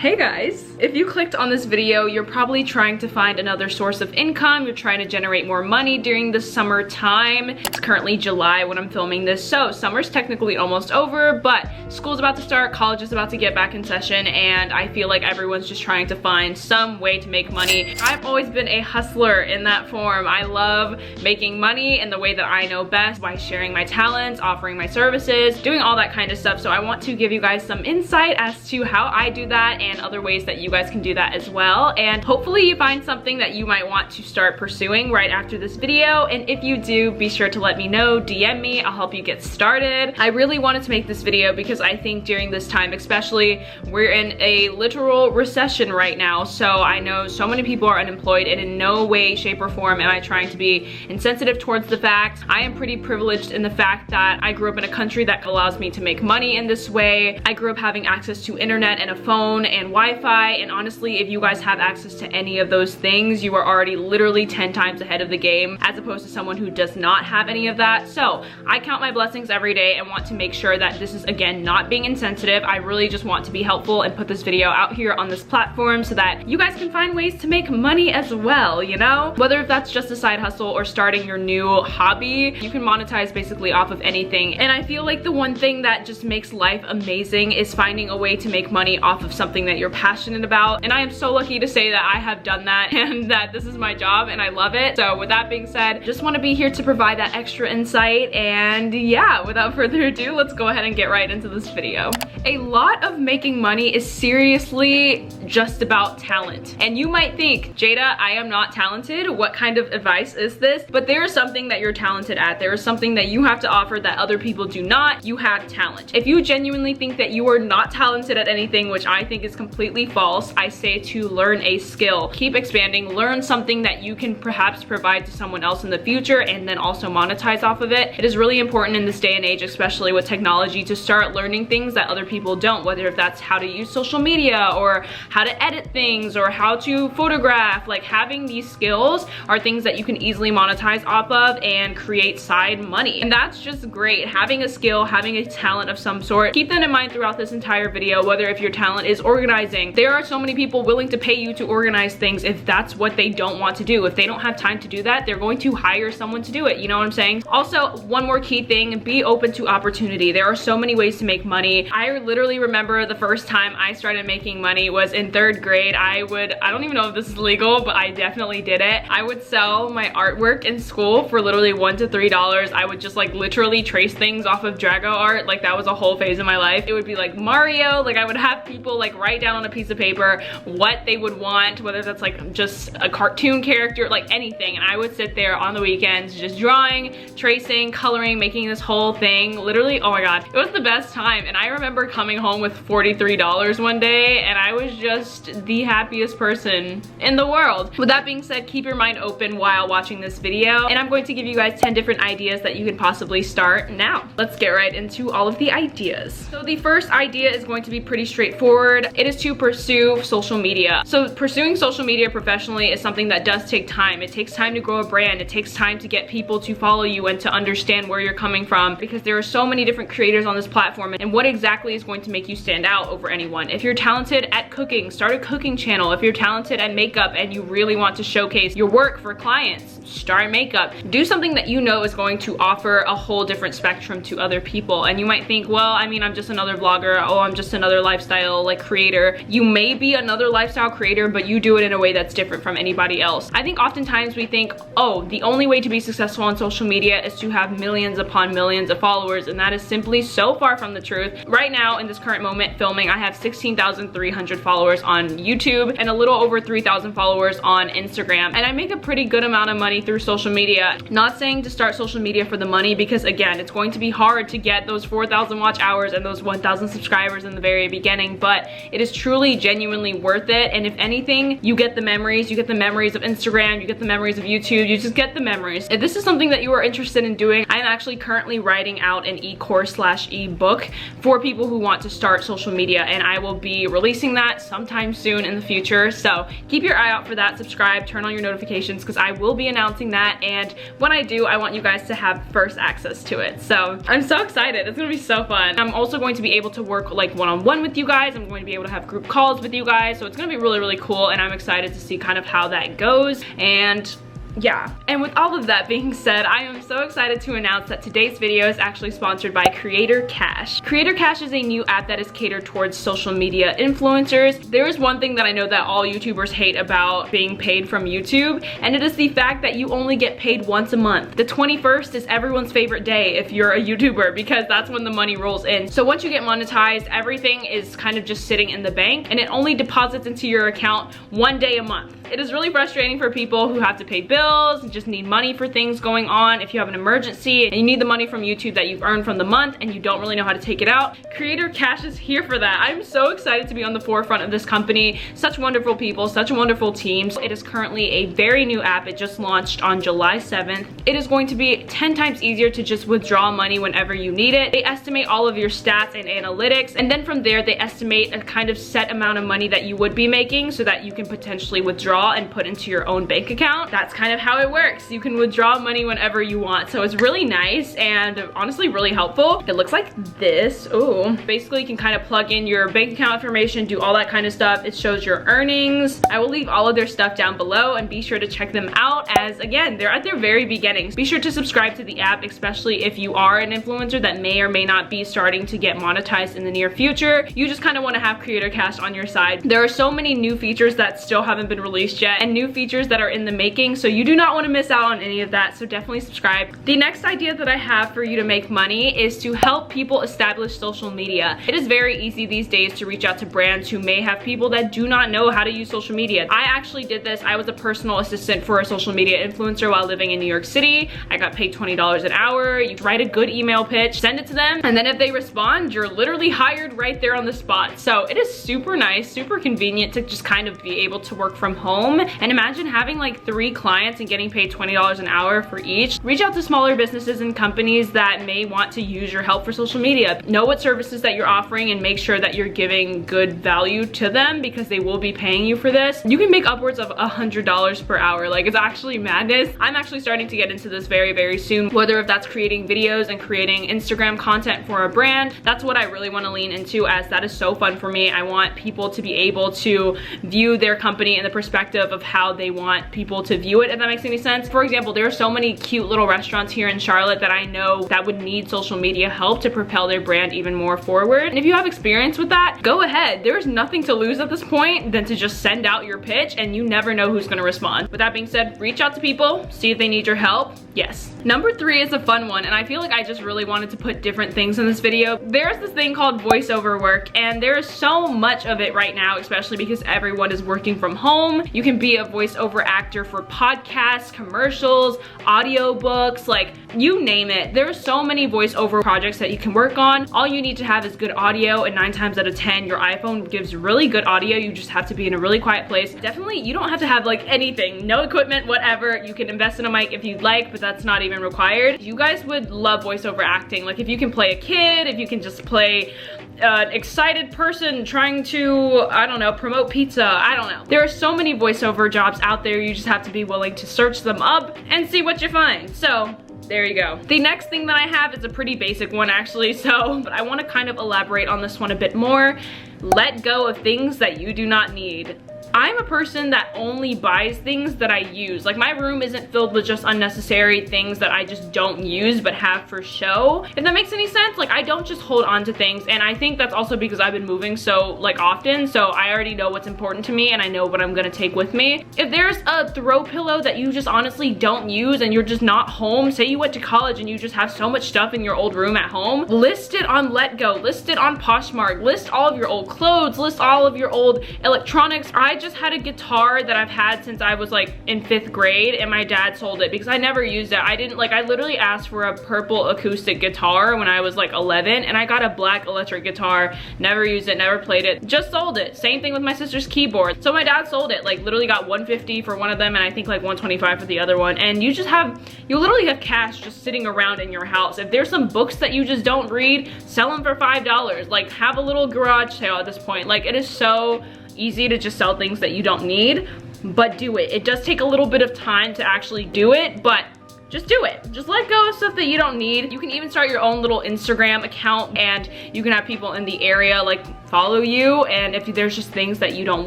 Hey guys! If you clicked on this video, you're probably trying to find another source of income. You're trying to generate more money during the summer time. It's currently July when I'm filming this, so summer's technically almost over, but school's about to start, college is about to get back in session, and I feel like everyone's just trying to find some way to make money. I've always been a hustler in that form. I love making money in the way that I know best by sharing my talents, offering my services, doing all that kind of stuff. So I want to give you guys some insight as to how I do that and other ways that you guys can do that as well. And hopefully you find something that you might want to start pursuing right after this video. And if you do, be sure to let me know, DM me, I'll help you get started. I really wanted to make this video because I think during this time especially, we're in a literal recession right now. So I know so many people are unemployed, and in no way, shape, or form am I trying to be insensitive towards the fact. I am pretty privileged in the fact that I grew up in a country that allows me to make money in this way. I grew up having access to internet and a phone and Wi-Fi, and honestly, if you guys have access to any of those things, you are already literally 10 times ahead of the game as opposed to someone who does not have any of that. So I count my blessings every day and want to make sure that this is, again, not being insensitive. I really just want to be helpful and put this video out here on this platform so that you guys can find ways to make money as well, you know? Whether if that's just a side hustle or starting your new hobby, you can monetize basically off of anything. And I feel like the one thing that just makes life amazing is finding a way to make money off of something that you're passionate about. And I am so lucky to say that I have done that and that this is my job and I love it. So with that being said, just want to be here to provide that extra insight. And yeah, without further ado, let's go ahead and get right into this video. A lot of making money is seriously just about talent. And you might think, Jada, I am not talented. What kind of advice is this? But there is something that you're talented at. There is something that you have to offer that other people do not. You have talent. If you genuinely think that you are not talented at anything, which I think is completely false, I say to learn a skill. Keep expanding, learn something that you can perhaps provide to someone else in the future and then also monetize off of it. It is really important in this day and age, especially with technology, to start learning things that other people don't, whether if that's how to use social media or how to edit things or how to photograph. Like, having these skills are things that you can easily monetize off of and create side money. And that's just great. Having a skill, having a talent of some sort. Keep that in mind throughout this entire video, whether if your talent is organizing. There are so many people willing to pay you to organize things if that's what they don't want to do. If they don't have time to do that, they're going to hire someone to do it. You know what I'm saying? Also, one more key thing, be open to opportunity. There are so many ways to make money. I literally remember the first time I started making money was in 3rd grade. I don't even know if this is legal, but I definitely did it. I would sell my artwork in school for literally $1 to $3. I would just like literally trace things off of Drago art. Like, that was a whole phase in my life. It would be like Mario. Like, I would have people like write down on a piece of paper what they would want, whether that's like just a cartoon character, like anything. And I would sit there on the weekends just drawing, tracing, coloring, making this whole thing. Literally, oh my God, it was the best time. And I remember coming home with $43 one day, and I was just the happiest person in the world. With that being said, keep your mind open while watching this video, and I'm going to give you guys 10 different ideas that you can possibly start now. Let's get right into all of the ideas. So the first idea is going to be pretty straightforward. It is to pursue social media. So pursuing social media professionally is something that does take time. It takes time to grow a brand. It takes time to get people to follow you and to understand where you're coming from, because there are so many different creators on this platform, and what exactly is going to make you stand out over anyone. If you're talented at cooking, start a cooking channel. If you're talented at makeup and you really want to showcase your work for clients, start makeup. Do something that you know is going to offer a whole different spectrum to other people. And you might think, well, I mean, I'm just another vlogger. Oh, I'm just another lifestyle like creator. You may be another lifestyle creator, but you do it in a way that's different from anybody else. I think oftentimes we think, oh, the only way to be successful on social media is to have millions upon millions of followers, and that is simply so far from the truth. Right now, in this current moment filming, I have 16,300 followers on YouTube and a little over 3,000 followers on Instagram, and I make a pretty good amount of money through social media. Not saying to start social media for the money, because again, it's going to be hard to get those 4,000 watch hours and those 1,000 subscribers in the very beginning, but it is truly genuinely worth it. And if anything, you get the memories. You get the memories of Instagram, you get the memories of YouTube, you just get the memories. If this is something that you are interested in doing, I'm actually currently writing out an e-course / e-book for people who want to start social media, and I will be releasing that sometime soon in the future. So keep your eye out for that, subscribe, turn on your notifications, because I will be announcing that, and when I do, I want you guys to have first access to it. So I'm so excited. It's gonna be so fun. I'm also going to be able to work like one-on-one with you guys. I'm going to be able to have group calls with you guys, so it's gonna be really, really cool, and I'm excited to see kind of how that goes. And yeah, and with all of that being said, I am so excited to announce that today's video is actually sponsored by Creator.cash. Creator.cash is a new app that is catered towards social media influencers. There is one thing that I know that all YouTubers hate about being paid from YouTube, and it is the fact that you only get paid once a month. The 21st is everyone's favorite day if you're a YouTuber, because that's when the money rolls in. So once you get monetized, everything is kind of just sitting in the bank, and it only deposits into your account one day a month. It is really frustrating for people who have to pay bills and just need money for things going on. If you have an emergency and you need the money from YouTube that you've earned from the month and you don't really know how to take it out, Creator.cash is here for that. I'm so excited to be on the forefront of this company. Such wonderful people, such a wonderful team. It is currently a very new app. It just launched on July 7th. It is going to be 10 times easier to just withdraw money whenever you need it. They estimate all of your stats and analytics, and then from there they estimate a kind of set amount of money that you would be making so that you can potentially withdraw and put into your own bank account. That's kind of how it works. You can withdraw money whenever you want. So it's really nice and honestly really helpful. It looks like this. Ooh. Basically you can kind of plug in your bank account information, do all that kind of stuff. It shows your earnings. I will leave all of their stuff down below, and be sure to check them out, as again, they're at their very beginnings. Be sure to subscribe to the app, especially if you are an influencer that may or may not be starting to get monetized in the near future. You just kind of want to have Creator.cash on your side. There are so many new features that still haven't been released yet, and new features that are in the making, so you do not want to miss out on any of that, so definitely subscribe. The next idea that I have for you to make money is to help people establish social media. It is very easy these days to reach out to brands who may have people that do not know how to use social media. I actually did this. I was a personal assistant for a social media influencer while living in New York City. I got paid $20 an hour. You write a good email pitch, send it to them, and then if they respond, you're literally hired right there on the spot. So it is super nice, super convenient to just kind of be able to work from home. And imagine having like 3 clients and getting paid $20 an hour for each. Reach out to smaller businesses and companies that may want to use your help for social media. Know what services that you're offering and make sure that you're giving good value to them, because they will be paying you for this. You can make upwards of $100 per hour. Like, it's actually madness. I'm actually starting to get into this very, very soon, whether if that's creating videos and creating Instagram content for a brand. That's what I really want to lean into, as that is so fun for me. I want people to be able to view their company in the perspective of how they want people to view it, if that makes any sense. For example, there are so many cute little restaurants here in Charlotte that I know that would need social media help to propel their brand even more forward. And if you have experience with that, go ahead. There's nothing to lose at this point than to just send out your pitch, and you never know who's gonna respond. With that being said, reach out to people, see if they need your help. Yes. Number 3 is a fun one, and I feel like I just really wanted to put different things in this video. There's this thing called voiceover work, and there is so much of it right now, especially because everyone is working from home. You can be a voiceover actor for podcasts, commercials, audiobooks, like you name it. There are so many voiceover projects that you can work on. All you need to have is good audio, and 9 times out of 10 your iPhone gives really good audio. You just have to be in a really quiet place. Definitely, you don't have to have like anything, no equipment, whatever. You can invest in a mic if you'd like, but that's not even required. You guys would love voiceover acting. Like, if you can play a kid, if you can just play an excited person trying to, I don't know, promote pizza, I don't know. There are so many voiceover jobs out there. You just have to be willing to search them up and see what you find. So there you go. The next thing that I have is a pretty basic one actually, but I want to kind of elaborate on this one a bit more. Let go of things that you do not need. I'm a person that only buys things that I use. Like, my room isn't filled with just unnecessary things that I just don't use but have for show, if that makes any sense. Like, I don't just hold on to things, and I think that's also because I've been moving so like often, so I already know what's important to me and I know what I'm gonna take with me. If there's a throw pillow that you just honestly don't use and you're just not home, say you went to college and you just have so much stuff in your old room at home, list it on Letgo, list it on Poshmark, list all of your old clothes, list all of your old electronics. I just had a guitar that I've had since I was like in 5th grade, and my dad sold it because I never used it. I didn't, like, I literally asked for a purple acoustic guitar when I was like 11, and I got a black electric guitar, never used it, never played it, just sold it. Same thing with my sister's keyboard. So my dad sold it, like literally got $150 for one of them and I think like $125 for the other one. And you literally have cash just sitting around in your house. If there's some books that you just don't read, sell them for $5. Like, have a little garage sale at this point. Like, it is so easy to just sell things that you don't need, but do it. It does take a little bit of time to actually do it, but just do it. Just let go of stuff that you don't need. You can even start your own little Instagram account, and you can have people in the area like follow you, and if there's just things that you don't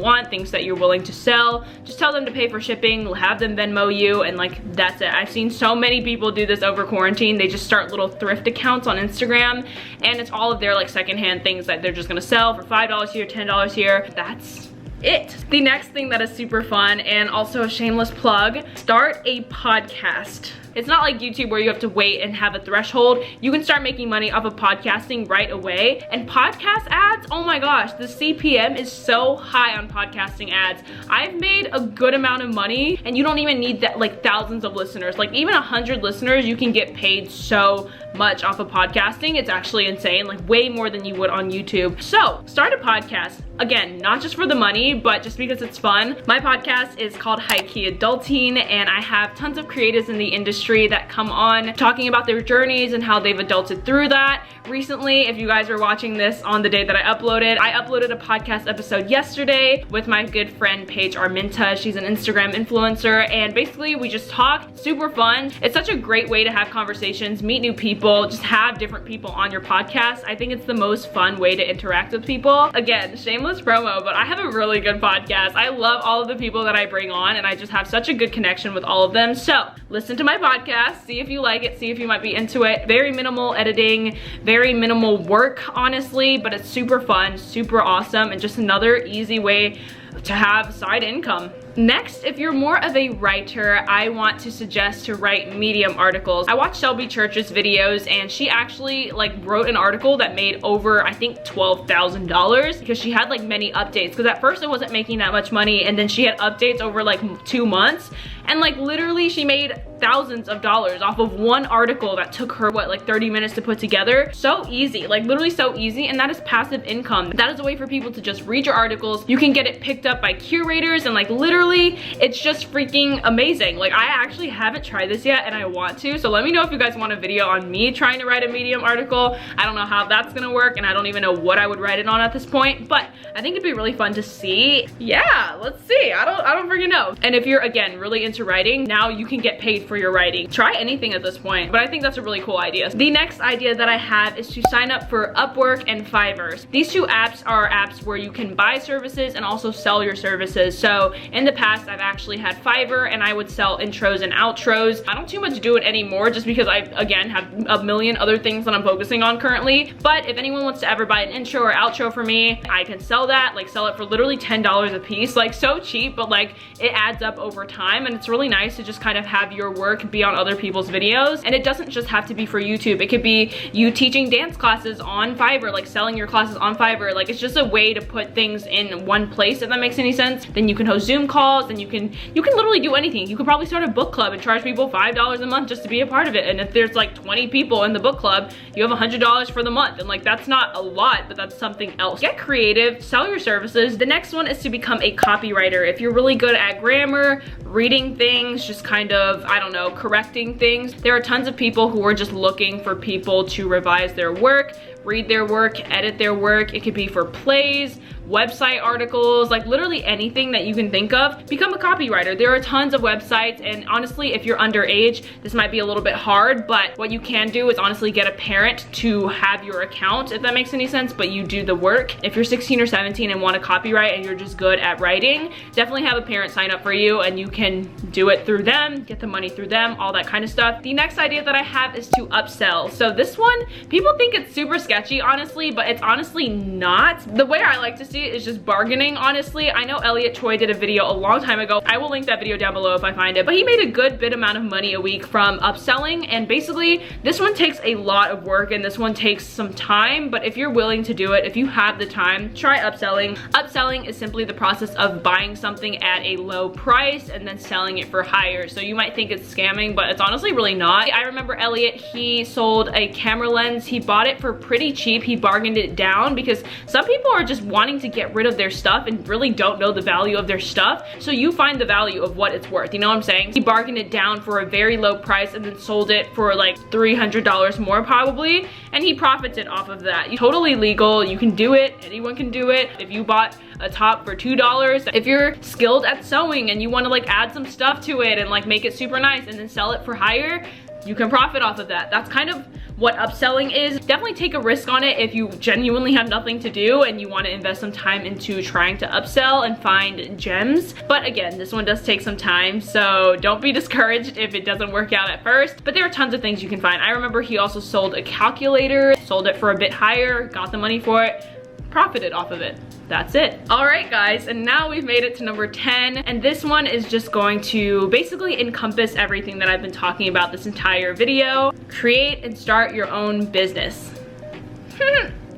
want, things that you're willing to sell, just tell them to pay for shipping, have them Venmo you, and like that's it. I've seen so many people do this over quarantine. They just start little thrift accounts on Instagram, and it's all of their like secondhand things that they're just gonna sell for $5 here, $10 here. That's it. The next thing that is super fun, and also a shameless plug, start a podcast. It's not like YouTube where you have to wait and have a threshold. You can start making money off of podcasting right away. And podcast ads, oh my gosh, the CPM is so high on podcasting ads. I've made a good amount of money, and you don't even need that like thousands of listeners. Like even 100 listeners, you can get paid so much off of podcasting. It's actually insane, like way more than you would on YouTube. So start a podcast. Again, not just for the money, but just because it's fun. My podcast is called HIGHKEY ADULTEEN, and I have tons of creatives in the industry that come on talking about their journeys and how they've adulted through that. Recently, if you guys are watching this on the day that I uploaded a podcast episode yesterday with my good friend Paige Arminta. She's an Instagram influencer, and basically we just talk. Super fun. It's such a great way to have conversations, meet new people, just have different people on your podcast. I think it's the most fun way to interact with people. Again, shameless promo, but I have a really good podcast. I love all of the people that I bring on, and I just have such a good connection with all of them. So listen to my podcast, see if you like it, see if you might be into it. Very minimal editing, very minimal work, honestly, but it's super fun, super awesome, and just another easy way to have side income. Next, if you're more of a writer, I want to suggest to write Medium articles. I watched Shelby Church's videos, and she actually like wrote an article that made over, I think, $12,000 because she had like many updates. Because at first it wasn't making that much money, and then she had updates over like 2 months, and like literally she made thousands of dollars off of one article that took her what, like 30 minutes to put together. So easy, like literally so easy, and that is passive income. That is a way for people to just read your articles. You can get it picked up by curators, and like literally it's just freaking amazing. Like I actually haven't tried this yet, and I want to, so let me know if you guys want a video on me trying to write a Medium article. I don't know how that's gonna work, and I don't even know what I would write it on at this point, but I think it'd be really fun to see. Yeah, let's see. I don't freaking know. And if you're, again, really into writing, now you can get paid for your writing. Try anything at this point, but I think that's a really cool idea. The next idea that I have is to sign up for UPWORK and FIVERR. These two apps are apps where you can buy services and also sell your services. So in the past, I've actually had FIVERR, and I would sell intros and outros. I don't too much do it anymore just because I, again, have a million other things that I'm focusing on currently. But if anyone wants to ever buy an intro or outro for me, I can sell that, like sell it for literally $10 a piece. Like so cheap, but like it adds up over time, and it's really nice to just kind of have your work be on other people's videos. And it doesn't just have to be for YouTube. It could be you teaching dance classes on FIVERR, like selling your classes on FIVERR. Like it's just a way to put things in one place, if that makes any sense. Then you can host Zoom calls, and you can literally do anything. You could probably start a book club and charge people $5 a month just to be a part of it. And if there's like 20 people in the book club, you have $100 for the month. And like that's not a lot, but that's something else. Get creative, sell your services. The next one is to become a copywriter. If you're really good at grammar, reading things, just kind of, I don't know, correcting things, there are tons of people who are just looking for people to revise their work, read their work, edit their work. It could be for plays, website articles, like literally anything that you can think of. Become a copywriter. There are tons of websites, and honestly, if you're underage, this might be a little bit hard, but what you can do is honestly get a parent to have your account, if that makes any sense, but you do the work. If you're 16 or 17 and want to copyright and you're just good at writing, definitely have a parent sign up for you, and you can do it through them, get the money through them, all that kind of stuff. The next idea that I have is to upsell. So this one, people think it's super sketchy, honestly, but it's honestly not. The way I like to see it is just bargaining, honestly. I know Elliot Choi did a video a long time ago. I will link that video down below if I find it, but he made a good bit amount of money a week from upselling, and basically this one takes a lot of work, and this one takes some time, but if you're willing to do it, if you have the time, try upselling. Upselling is simply the process of buying something at a low price and then selling it for higher. So you might think it's scamming, but it's honestly really not. I remember Elliot, he sold a camera lens. He bought it for pretty cheap. He bargained it down because some people are just wanting to to get rid of their stuff and really don't know the value of their stuff. So you find the value of what it's worth, you know what I'm saying? He bargained it down for a very low price and then sold it for like $300 more probably, and he profited off of that. Totally legal, you can do it, anyone can do it. If you bought a top for $2, if you're skilled at sewing and you want to like add some stuff to it and like make it super nice and then sell it for higher, you can profit off of that. That's kind of what upselling is. Definitely take a risk on it if you genuinely have nothing to do and you want to invest some time into trying to upsell and find gems. But again, this one does take some time, so don't be discouraged if it doesn't work out at first. But there are tons of things you can find. I remember he also sold a calculator, sold it for a bit higher, got the money for it, profited off of it. That's it. All right, guys, and now we've made it to number 10, and this one is just going to basically encompass everything that I've been talking about this entire video. Create and start your own business.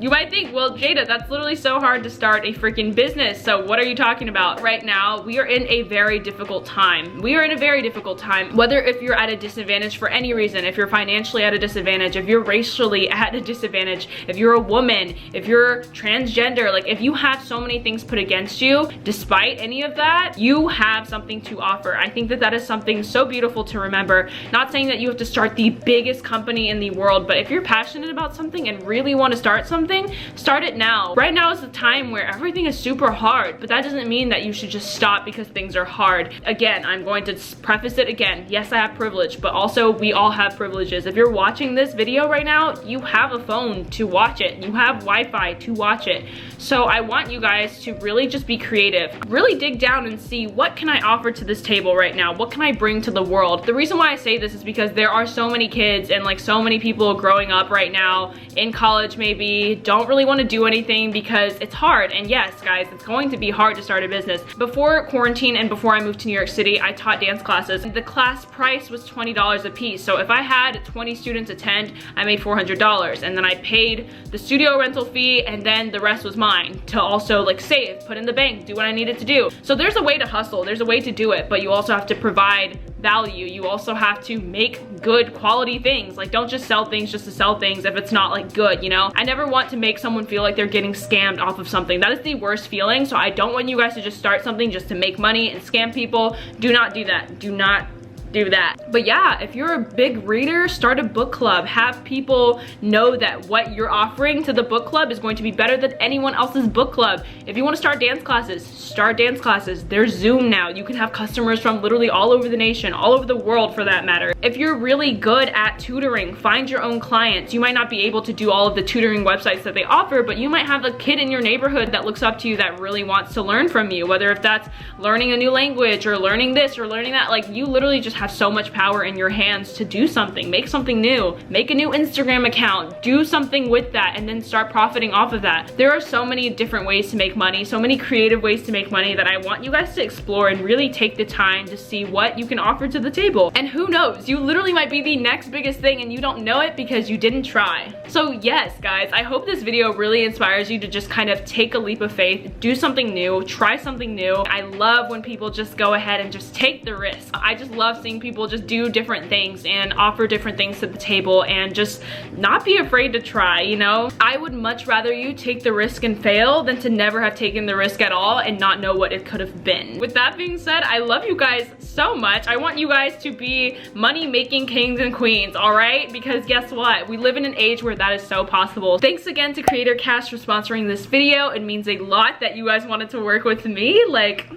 You might think, well, Jada, that's literally so hard to start a freaking business. So what are you talking about? Right now, we are in a very difficult time. We are in a very difficult time. Whether if you're at a disadvantage for any reason, if you're financially at a disadvantage, if you're racially at a disadvantage, if you're a woman, if you're transgender, like if you have so many things put against you, despite any of that, you have something to offer. I think that that is something so beautiful to remember. Not saying that you have to start the biggest company in the world, but if you're passionate about something and really want to start something, start it now. Right now is the time where everything is super hard, but that doesn't mean that you should just stop because things are hard. Again, I'm going to preface it again. Yes, I have privilege, but also we all have privileges. If you're watching this video right now, you have a phone to watch it. You have Wi-Fi to watch it. So I want you guys to really just be creative. Really dig down and see, what can I offer to this table right now? What can I bring to the world? The reason why I say this is because there are so many kids and like so many people growing up right now in college maybe, don't really want to do anything because it's hard. And yes, guys, it's going to be hard to start a business. Before quarantine and before I moved to New York City, I taught dance classes. The class price was $20 a piece. So if I had 20 students attend, I made $400, and then I paid the studio rental fee, and then the rest was mine to also like save, put in the bank, do what I needed to do. So there's a way to hustle, there's a way to do it, but you also have to provide value. You also have to make good quality things. Like, don't just sell things just to sell things if it's not like good, you know? I never want to make someone feel like they're getting scammed off of something. That is the worst feeling. So I don't want you guys to just start something just to make money and scam people. Do not do that. Do not do that. But yeah, if you're a big reader, start a book club. Have people know that what you're offering to the book club is going to be better than anyone else's book club. If you want to start dance classes, start dance classes. There's Zoom now. You can have customers from literally all over the nation, all over the world for that matter. If you're really good at tutoring, find your own clients. You might not be able to do all of the tutoring websites that they offer, but you might have a kid in your neighborhood that looks up to you that really wants to learn from you, whether if that's learning a new language or learning this or learning that. Like, you literally just have so much power in your hands to do something. Make something new. Make a new Instagram account. Do something with that and then start profiting off of that. There are so many different ways to make money, so many creative ways to make money that I want you guys to explore and really take the time to see what you can offer to the table. And who knows, you literally might be the next biggest thing and you don't know it because you didn't try. So yes, guys, I hope this video really inspires you to just kind of take a leap of faith, do something new, try something new. I love when people just go ahead and just take the risk. I just love seeing people just do different things and offer different things to the table and just not be afraid to try, you know? I would much rather you take the risk and fail than to never have taken the risk at all and not know what it could have been. With that being said, I love you guys so much. I want you guys to be money-making kings and queens, all right? Because guess what? We live in an age where that is so possible. Thanks again to Creator.cash for sponsoring this video. It means a lot that you guys wanted to work with me. Like,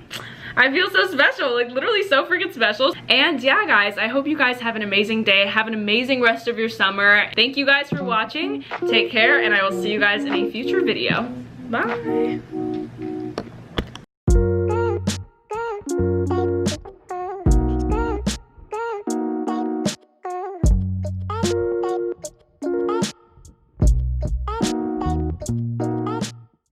I feel so special, like literally so freaking special. And yeah, guys, I hope you guys have an amazing day. Have an amazing rest of your summer. Thank you guys for watching. Take care, and I will see you guys in a future video. Bye.